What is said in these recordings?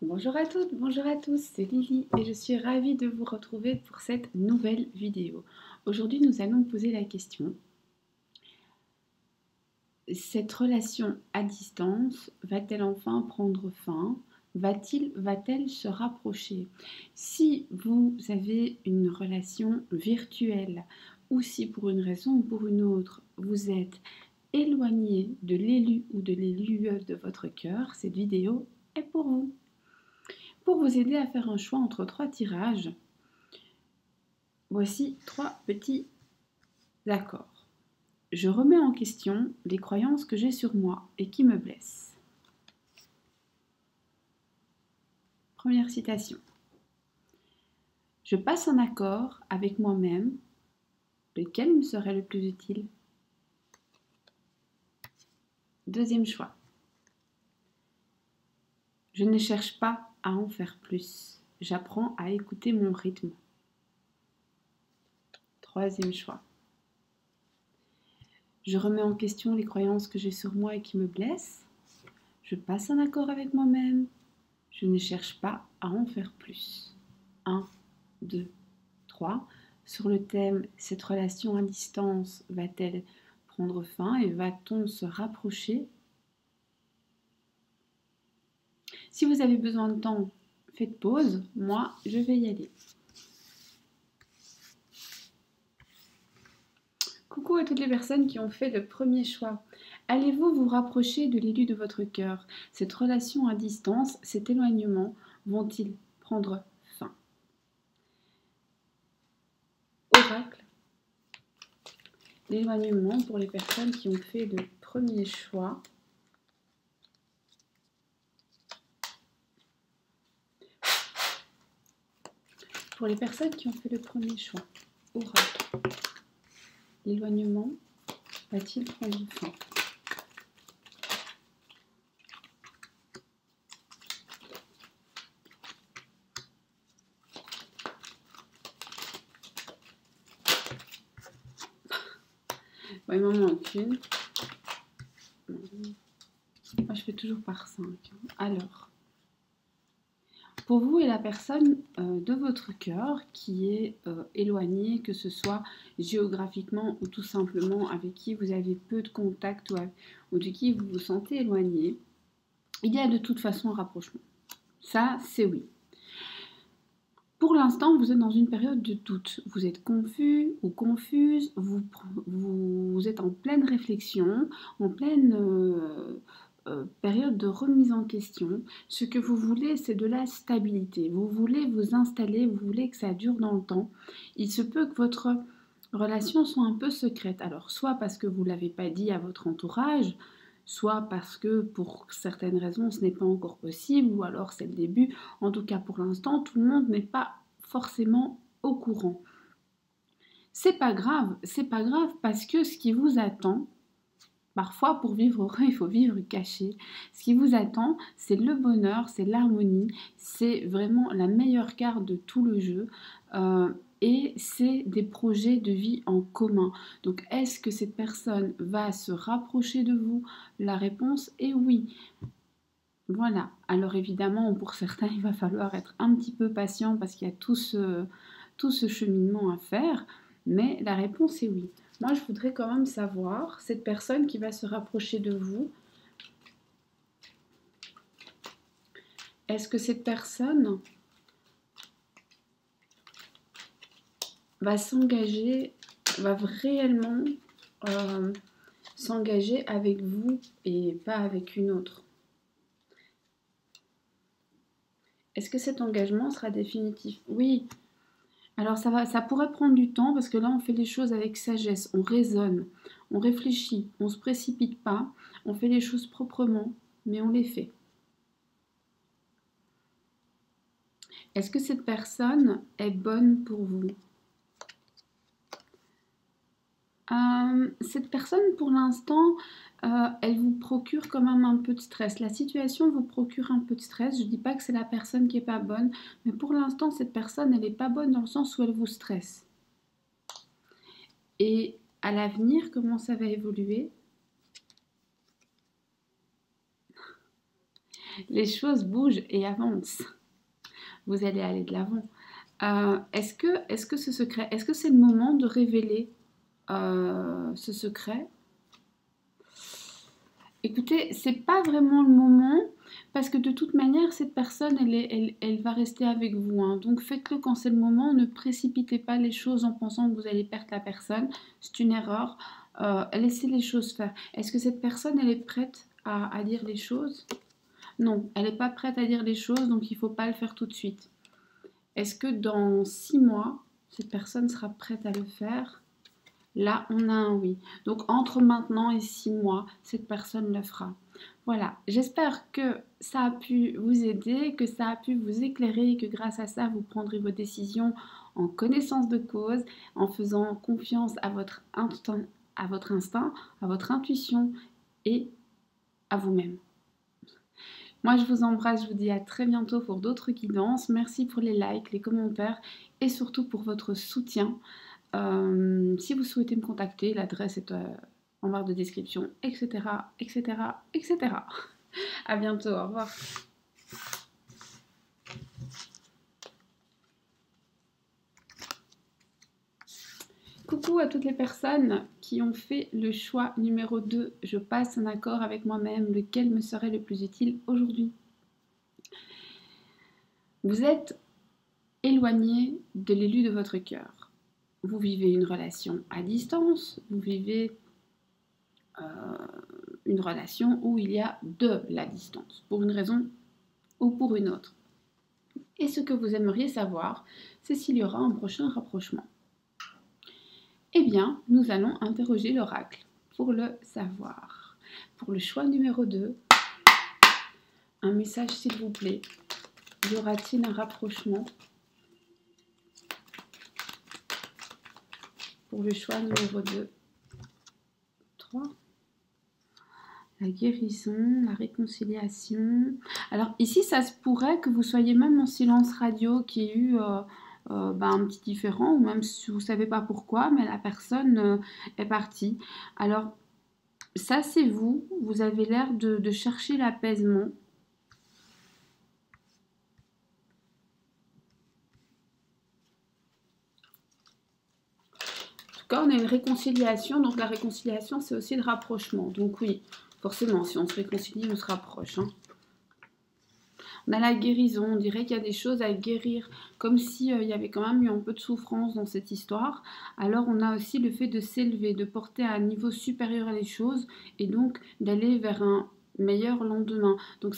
Bonjour à toutes, bonjour à tous, c'est Lily et je suis ravie de vous retrouver pour cette nouvelle vidéo. Aujourd'hui, nous allons poser la question, cette relation à distance va-t-elle enfin prendre fin? Va-t-elle se rapprocher? Si vous avez une relation virtuelle ou si pour une raison ou pour une autre, vous êtes éloigné de l'élu ou de l'élu de votre cœur, cette vidéo est pour vous. Pour vous aider à faire un choix entre 3 tirages, voici 3 petits accords. Je remets en question les croyances que j'ai sur moi et qui me blessent. Première citation. Je passe un accord avec moi-même. Lequel me serait le plus utile? Deuxième choix. Je ne cherche pas à en faire plus. J'apprends à écouter mon rythme. Troisième choix. Je remets en question les croyances que j'ai sur moi et qui me blessent. Je passe un accord avec moi-même. Je ne cherche pas à en faire plus. 1, 2, 3. Sur le thème, cette relation à distance va-t-elle prendre fin et va-t-on se rapprocher? Si vous avez besoin de temps, faites pause. Moi, je vais y aller. Coucou à toutes les personnes qui ont fait le premier choix. Allez-vous vous rapprocher de l'élu de votre cœur? Cette relation à distance, cet éloignement, vont-ils prendre fin? Oracle. L'éloignement pour les personnes qui ont fait le premier choix. Pour les personnes qui ont fait le premier choix, oracle, l'éloignement va-t-il prendre fin? Bon, il m'en manque une. Moi, je fais toujours par 5. Alors, pour vous et la personne de votre cœur qui est éloignée, que ce soit géographiquement ou tout simplement avec qui vous avez peu de contact ou de qui vous vous sentez éloigné, il y a de toute façon un rapprochement. Ça, c'est oui. Pour l'instant, vous êtes dans une période de doute. Vous êtes confus ou confuse, vous êtes en pleine réflexion, en pleine période de remise en question. Ce que vous voulez, c'est de la stabilité. Vous voulez vous installer, vous voulez que ça dure dans le temps. Il se peut que votre relation soit un peu secrète. Alors, soit parce que vous ne l'avez pas dit à votre entourage, soit parce que pour certaines raisons ce n'est pas encore possible, ou alors c'est le début. En tout cas, pour l'instant, tout le monde n'est pas forcément au courant. C'est pas grave parce que ce qui vous attend, parfois pour vivre heureux, il faut vivre caché. Ce qui vous attend, c'est le bonheur, c'est l'harmonie, c'est vraiment la meilleure carte de tout le jeu. Et c'est des projets de vie en commun. Donc, est-ce que cette personne va se rapprocher de vous? La réponse est oui. Voilà. Alors évidemment, pour certains, il va falloir être un petit peu patient parce qu'il y a tout ce cheminement à faire. Mais la réponse est oui. Moi, je voudrais quand même savoir, cette personne qui va se rapprocher de vous, est-ce que cette personne va s'engager, va réellement s'engager avec vous et pas avec une autre? Est-ce que cet engagement sera définitif? Oui. Alors ça pourrait prendre du temps parce que là on fait les choses avec sagesse, on raisonne, on réfléchit, on ne se précipite pas, on fait les choses proprement, mais on les fait. Est-ce que cette personne est bonne pour vous? Cette personne, pour l'instant, elle vous procure quand même un peu de stress. La situation vous procure un peu de stress. Je ne dis pas que c'est la personne qui n'est pas bonne, mais pour l'instant, cette personne, elle n'est pas bonne dans le sens où elle vous stresse. Et à l'avenir, comment ça va évoluer? Les choses bougent et avancent. Vous allez aller de l'avant. Est-ce que ce secret, est-ce que c'est le moment de révéler ce secret? Écoutez, c'est pas vraiment le moment parce que de toute manière, cette personne, elle va rester avec vous, hein. Donc faites-le quand c'est le moment. Ne précipitez pas les choses en pensant que vous allez perdre la personne. C'est une erreur. Laissez les choses faire. Est-ce que cette personne, elle est prête à dire les choses? Non, elle n'est pas prête à dire les choses, donc il ne faut pas le faire tout de suite. Est-ce que dans 6 mois, cette personne sera prête à le faire? Là, on a un oui. Donc, entre maintenant et 6 mois, cette personne le fera. Voilà, j'espère que ça a pu vous aider, que ça a pu vous éclairer et que grâce à ça, vous prendrez vos décisions en connaissance de cause, en faisant confiance à votre instinct, à votre intuition et à vous-même. Moi, je vous embrasse, je vous dis à très bientôt pour d'autres guidances. Merci pour les likes, les commentaires et surtout pour votre soutien. Si vous souhaitez me contacter, l'adresse est en barre de description, etc., etc., etc. À bientôt, au revoir. Coucou à toutes les personnes qui ont fait le choix numéro 2. Je passe un accord avec moi-même, lequel me serait le plus utile aujourd'hui. Vous êtes éloigné de l'élu de votre cœur. Vous vivez une relation à distance, vous vivez une relation où il y a de la distance, pour une raison ou pour une autre. Et ce que vous aimeriez savoir, c'est s'il y aura un prochain rapprochement. Eh bien, nous allons interroger l'oracle pour le savoir. Pour le choix numéro 2, un message s'il vous plaît. Y aura-t-il un rapprochement? Pour le choix numéro 2, 3. La guérison, la réconciliation. Alors ici, ça se pourrait que vous soyez même en silence radio, qu'il y ait eu un petit différend, ou même si vous ne savez pas pourquoi, mais la personne est partie. Alors ça, c'est vous. Vous avez l'air de chercher l'apaisement. En tout cas, on a une réconciliation. Donc la réconciliation, c'est aussi le rapprochement. Donc oui, forcément, si on se réconcilie, on se rapproche. Hein. On a la guérison, on dirait qu'il y a des choses à guérir, comme s'il y avait quand même eu un peu de souffrance dans cette histoire. Alors on a aussi le fait de s'élever, de porter à un niveau supérieur les choses, et donc d'aller vers un meilleur lendemain. Donc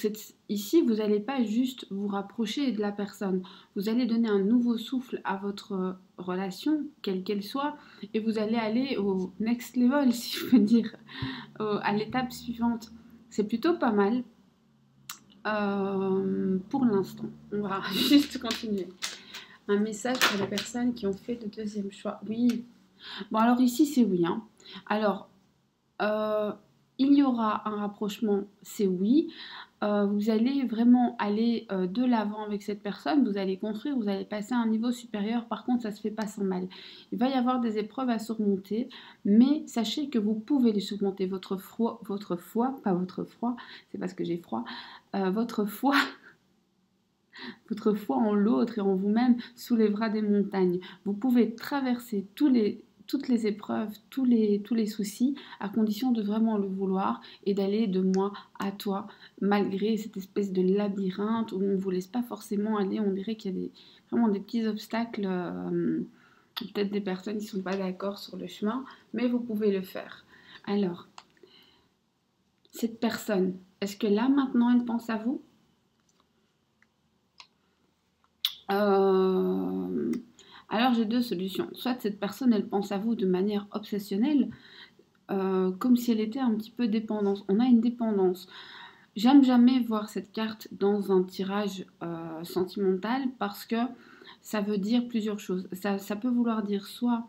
ici, vous n'allez pas juste vous rapprocher de la personne, vous allez donner un nouveau souffle à votre relation, quelle qu'elle soit, et vous allez aller au next level, si je peux dire, à l'étape suivante. C'est plutôt pas mal. Pour l'instant, on va juste continuer. Un message pour les personnes qui ont fait le deuxième choix. Oui. Bon, alors ici, c'est oui. Hein. Alors, il y aura un rapprochement, c'est oui. Vous allez vraiment aller de l'avant avec cette personne, vous allez construire, vous allez passer à un niveau supérieur. Par contre, ça ne se fait pas sans mal. Il va y avoir des épreuves à surmonter, mais sachez que vous pouvez les surmonter. Votre foi, pas votre froid, c'est parce que j'ai froid, votre foi en l'autre et en vous-même soulèvera des montagnes. Vous pouvez traverser toutes les épreuves, tous les soucis, à condition de vraiment le vouloir et d'aller de moi à toi, malgré cette espèce de labyrinthe où on ne vous laisse pas forcément aller. On dirait qu'il y a vraiment des petits obstacles, peut-être des personnes qui ne sont pas d'accord sur le chemin, mais vous pouvez le faire. Alors, cette personne, est-ce que là, maintenant, elle pense à vous? Alors j'ai deux solutions. Soit cette personne, elle pense à vous de manière obsessionnelle, comme si elle était un petit peu dépendante. On a une dépendance. J'aime jamais voir cette carte dans un tirage sentimental parce que ça veut dire plusieurs choses. Ça peut vouloir dire soit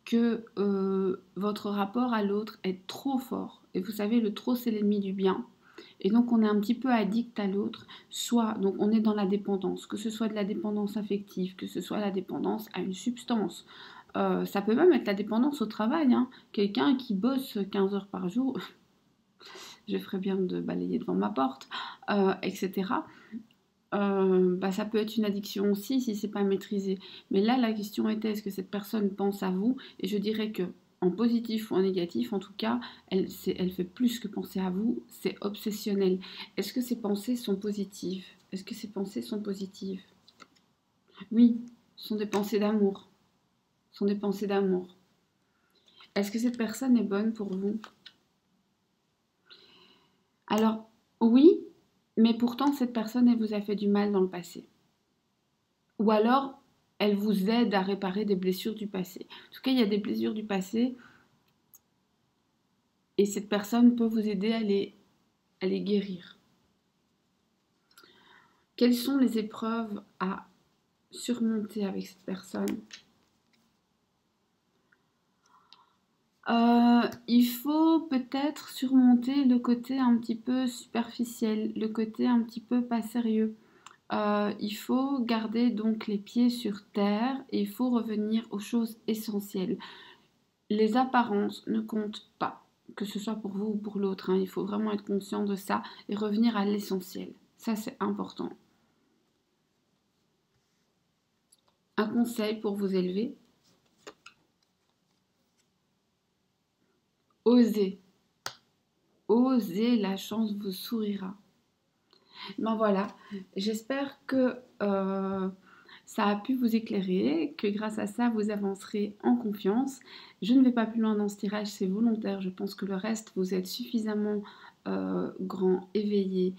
que votre rapport à l'autre est trop fort. Et vous savez, le trop, c'est l'ennemi du bien. Et donc on est un petit peu addict à l'autre, soit donc on est dans la dépendance, que ce soit de la dépendance affective, que ce soit la dépendance à une substance. Ça peut même être la dépendance au travail, hein. Quelqu'un qui bosse 15 heures par jour, je ferais bien de balayer devant ma porte, etc. Ça peut être une addiction aussi si c'est pas maîtrisé. Mais là, la question était est-ce que cette personne pense à vous? Et je dirais que en positif ou en négatif, en tout cas, elle fait plus que penser à vous, c'est obsessionnel. Est-ce que ces pensées sont positives? Est-ce que ces pensées sont positives? Oui, ce sont des pensées d'amour. Ce sont des pensées d'amour. Est-ce que cette personne est bonne pour vous? Alors, oui, mais pourtant, cette personne, elle vous a fait du mal dans le passé. Ou alors, elle vous aide à réparer des blessures du passé. En tout cas, il y a des blessures du passé et cette personne peut vous aider à les guérir. Quelles sont les épreuves à surmonter avec cette personne? Il faut peut-être surmonter le côté un petit peu superficiel, le côté un petit peu pas sérieux. Il faut garder donc les pieds sur terre et il faut revenir aux choses essentielles. Les apparences ne comptent pas, que ce soit pour vous ou pour l'autre, hein. Il faut vraiment être conscient de ça et revenir à l'essentiel. Ça, c'est important. Un conseil pour vous élever, osez. Osez, la chance vous sourira. Ben voilà, j'espère que ça a pu vous éclairer, que grâce à ça, vous avancerez en confiance. Je ne vais pas plus loin dans ce tirage, c'est volontaire. Je pense que le reste, vous êtes suffisamment grand, éveillé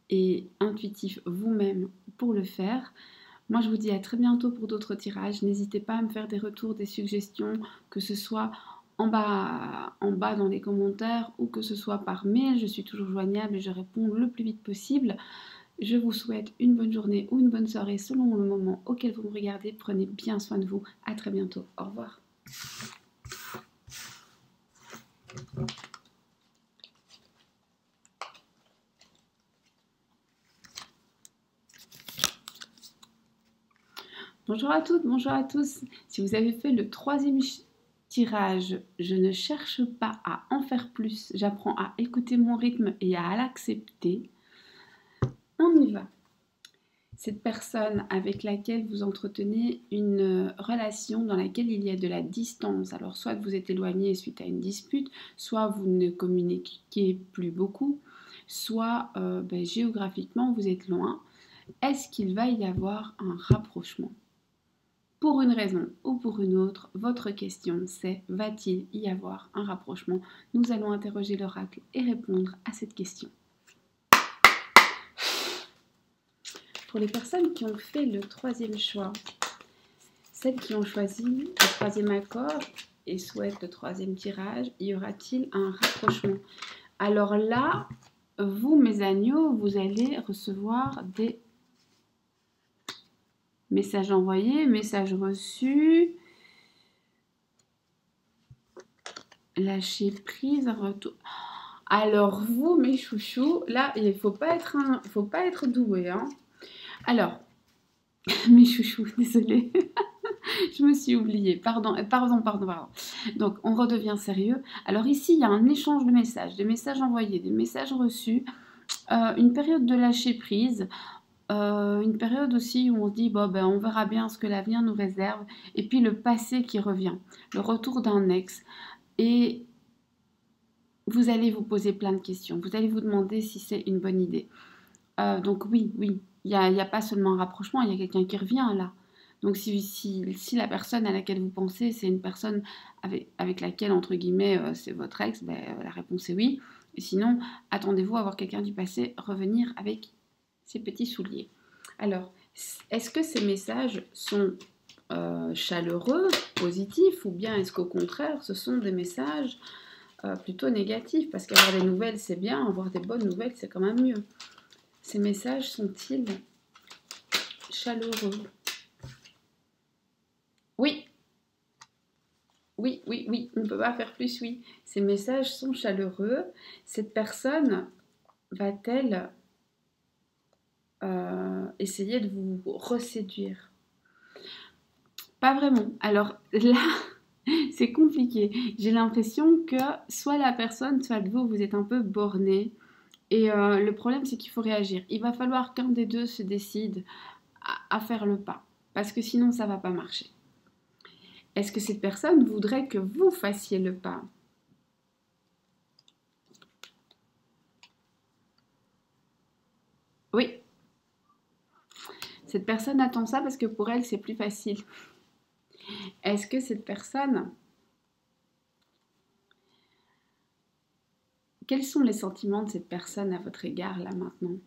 et intuitif vous-même pour le faire. Moi, je vous dis à très bientôt pour d'autres tirages. N'hésitez pas à me faire des retours, des suggestions, que ce soit en bas dans les commentaires ou que ce soit par mail. Je suis toujours joignable et je réponds le plus vite possible. Je vous souhaite une bonne journée ou une bonne soirée selon le moment auquel vous me regardez. Prenez bien soin de vous. À très bientôt. Au revoir. Bonjour à toutes, bonjour à tous. Si vous avez fait le troisième tirage, je ne cherche pas à en faire plus. J'apprends à écouter mon rythme et à l'accepter. On y va. Cette personne avec laquelle vous entretenez une relation dans laquelle il y a de la distance. Alors soit vous êtes éloigné suite à une dispute, soit vous ne communiquez plus beaucoup, soit géographiquement vous êtes loin. Est-ce qu'il va y avoir un rapprochement? Pour une raison ou pour une autre, votre question c'est va-t-il y avoir un rapprochement? Nous allons interroger l'oracle et répondre à cette question. Pour les personnes qui ont fait le troisième choix, celles qui ont choisi le troisième accord et souhaitent le troisième tirage, y aura-t-il un rapprochement? Alors là, vous mes agneaux, vous allez recevoir des messages envoyés, messages reçus, lâcher prise, un retour. Alors vous mes chouchous, là il faut pas être doué, hein. Alors mes chouchous, désolée. Je me suis oubliée, pardon. Donc, on redevient sérieux. Alors ici, il y a un échange de messages, des messages envoyés, des messages reçus, une période de lâcher prise, une période aussi où on se dit, on verra bien ce que l'avenir nous réserve, et puis le passé qui revient, le retour d'un ex. Et vous allez vous poser plein de questions, vous allez vous demander si c'est une bonne idée. Donc oui, il n'y a pas seulement un rapprochement, il y a quelqu'un qui revient là. Donc si la personne à laquelle vous pensez, c'est une personne avec laquelle, entre guillemets, c'est votre ex, la réponse est oui. Et sinon, attendez-vous à voir quelqu'un du passé revenir avec ses petits souliers. Alors, est-ce que ces messages sont chaleureux, positifs, ou bien est-ce qu'au contraire, ce sont des messages plutôt négatifs? Parce qu'avoir des nouvelles, c'est bien, avoir des bonnes nouvelles, c'est quand même mieux. Ces messages sont-ils chaleureux? Oui, on ne peut pas faire plus, oui. Ces messages sont chaleureux. Cette personne va-t-elle essayer de vous reséduire? Pas vraiment. Alors là, c'est compliqué. J'ai l'impression que soit la personne, soit vous, vous êtes un peu borné. Et le problème, c'est qu'il faut réagir. Il va falloir qu'un des deux se décide à faire le pas, parce que sinon, ça ne va pas marcher. Est-ce que cette personne voudrait que vous fassiez le pas? Oui, cette personne attend ça parce que pour elle, c'est plus facile. Est-ce que cette personne... Quels sont les sentiments de cette personne à votre égard, là, maintenant?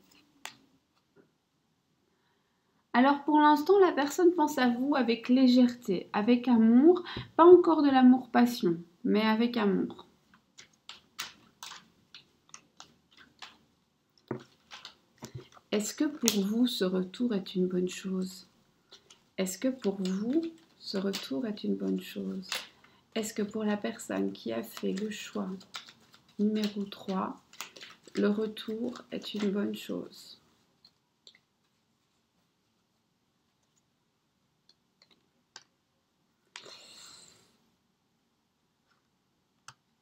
Alors, pour l'instant, la personne pense à vous avec légèreté, avec amour, pas encore de l'amour-passion, mais avec amour. Est-ce que pour vous, ce retour est une bonne chose? Est-ce que pour vous, ce retour est une bonne chose? Est-ce que pour la personne qui a fait le choix numéro 3, le retour est une bonne chose?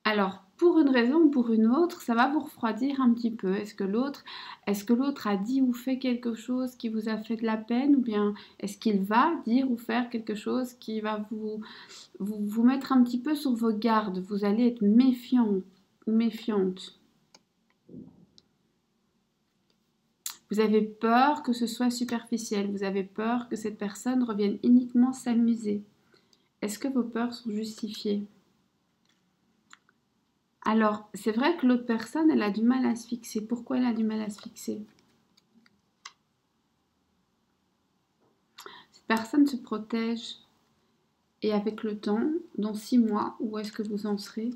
Alors, pour une raison ou pour une autre, ça va vous refroidir un petit peu. Est-ce que l'autre a dit ou fait quelque chose qui vous a fait de la peine, ou bien est-ce qu'il va dire ou faire quelque chose qui va vous mettre un petit peu sur vos gardes? Vous allez être méfiant ou méfiante. Vous avez peur que ce soit superficiel. Vous avez peur que cette personne revienne uniquement s'amuser. Est-ce que vos peurs sont justifiées? Alors, c'est vrai que l'autre personne, elle a du mal à se fixer. Pourquoi elle a du mal à se fixer? Cette personne se protège. Et avec le temps, dans 6 mois, où est-ce que vous en serez?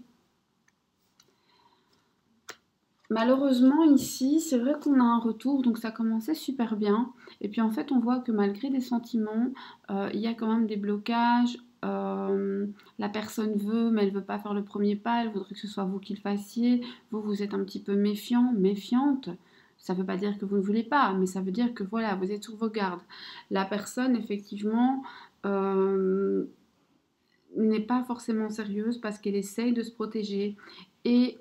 Malheureusement, ici, c'est vrai qu'on a un retour, donc ça commençait super bien. Et puis en fait, on voit que malgré des sentiments, il y a quand même des blocages. La personne veut, mais elle ne veut pas faire le premier pas. Elle voudrait que ce soit vous qui le fassiez. Vous, vous êtes un petit peu méfiant, méfiante. Ça ne veut pas dire que vous ne voulez pas, mais ça veut dire que voilà, vous êtes sur vos gardes. La personne, effectivement, n'est pas forcément sérieuse parce qu'elle essaye de se protéger. Et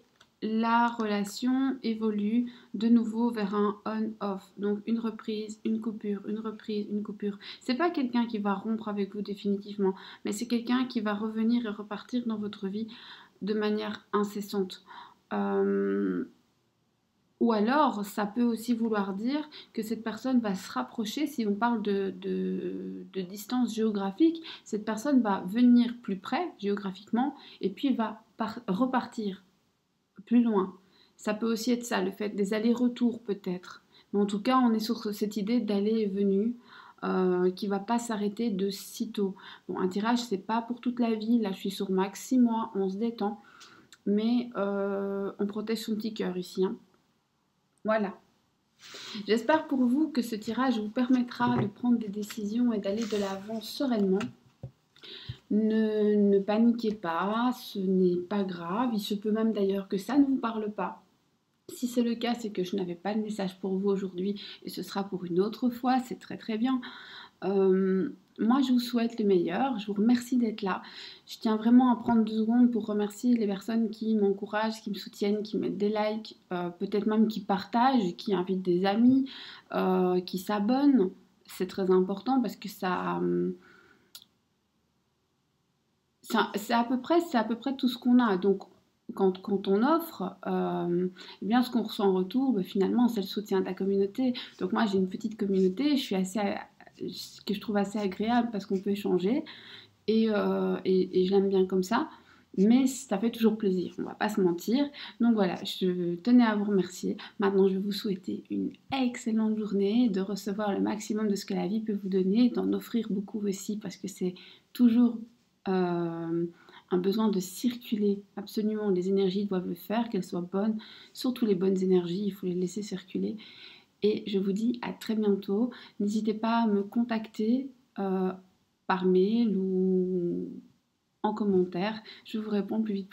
la relation évolue de nouveau vers un on-off. Donc une reprise, une coupure, une reprise, une coupure. C'est pas quelqu'un qui va rompre avec vous définitivement, mais c'est quelqu'un qui va revenir et repartir dans votre vie de manière incessante. Ou alors, ça peut aussi vouloir dire que cette personne va se rapprocher, si on parle de distance géographique, cette personne va venir plus près géographiquement et puis va repartir plus loin. Ça peut aussi être ça, le fait des allers-retours peut-être. Mais en tout cas, on est sur cette idée d'aller et venue qui ne va pas s'arrêter de sitôt. Bon, un tirage, c'est pas pour toute la vie. Là, je suis sur max 6 mois, on se détend. Mais on protège son petit cœur ici, hein. Voilà. J'espère pour vous que ce tirage vous permettra de prendre des décisions et d'aller de l'avant sereinement. Ne paniquez pas, ce n'est pas grave. Il se peut même d'ailleurs que ça ne vous parle pas. Si c'est le cas, c'est que je n'avais pas de message pour vous aujourd'hui et ce sera pour une autre fois, c'est très très bien. Moi, je vous souhaite le meilleur. Je vous remercie d'être là. Je tiens vraiment à prendre 2 secondes pour remercier les personnes qui m'encouragent, qui me soutiennent, qui mettent des likes, peut-être même qui partagent, qui invitent des amis, qui s'abonnent. C'est très important parce que c'est à peu près tout ce qu'on a. Donc, quand on offre, eh bien, ce qu'on reçoit en retour, finalement, c'est le soutien de la communauté. Donc moi, j'ai une petite communauté, que je trouve assez agréable parce qu'on peut échanger et je l'aime bien comme ça. Mais ça fait toujours plaisir, on va pas se mentir. Donc voilà, je tenais à vous remercier. Maintenant, je vais vous souhaiter une excellente journée, de recevoir le maximum de ce que la vie peut vous donner, d'en offrir beaucoup aussi parce que c'est toujours un besoin de circuler. Absolument, les énergies doivent le faire, qu'elles soient bonnes, surtout les bonnes énergies, il faut les laisser circuler. Et je vous dis à très bientôt. N'hésitez pas à me contacter par mail ou en commentaire. Je vous réponds le plus vite